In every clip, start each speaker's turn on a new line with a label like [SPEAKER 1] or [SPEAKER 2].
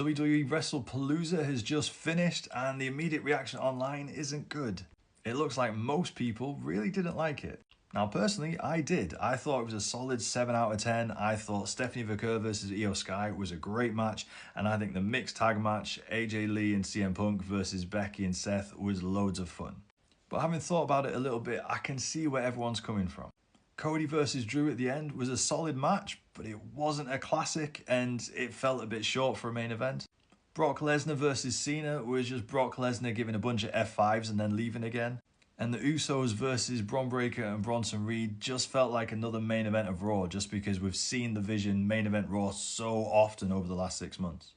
[SPEAKER 1] WWE Wrestlepalooza has just finished and the immediate reaction online isn't good. It looks like most people really didn't like it. Now personally, I did. I thought it was a solid 7 out of 10. I thought Stephanie Vaquer versus Io Sky was a great match, and I think the mixed tag match, AJ Lee and CM Punk versus Becky and Seth, was loads of fun. But having thought about it a little bit, I can see where everyone's coming from. Cody versus Drew at the end was a solid match, but it wasn't a classic and it felt a bit short for a main event. Brock Lesnar versus Cena was just Brock Lesnar giving a bunch of F5s and then leaving again. And the Usos versus Bron Breakker and Bronson Reed just felt like another main event of Raw, just because we've seen the Vision main event Raw so often over the last 6 months.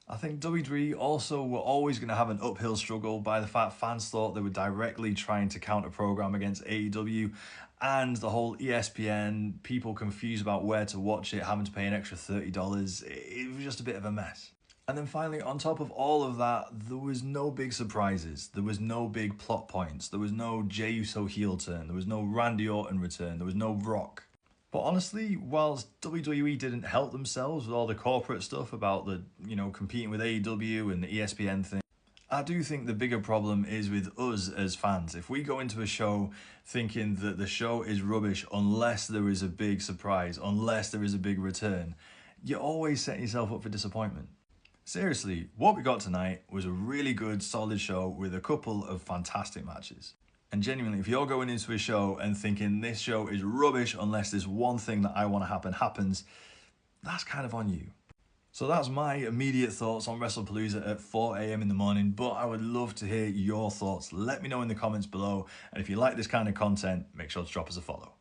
[SPEAKER 1] I think WWE also were always going to have an uphill struggle by the fact fans thought they were directly trying to counter program against AEW, and the whole ESPN, people confused about where to watch it, having to pay an extra $30. It was just a bit of a mess. And then finally, on top of all of that, there was no big surprises. There was no big plot points. There was no Jey Uso heel turn. There was no Randy Orton return. There was no Rock. But honestly, whilst WWE didn't help themselves with all the corporate stuff about the, competing with AEW and the ESPN thing, I do think the bigger problem is with us as fans. If we go into a show thinking that the show is rubbish unless there is a big surprise, unless there is a big return, you're always setting yourself up for disappointment. Seriously, what we got tonight was a really good, solid show with a couple of fantastic matches. And genuinely, if you're going into a show and thinking this show is rubbish unless this one thing that I want to happen happens, that's kind of on you. So that's my immediate thoughts on Wrestlepalooza at 4 AM in the morning, but I would love to hear your thoughts. Let me know in the comments below. And if you like this kind of content, make sure to drop us a follow.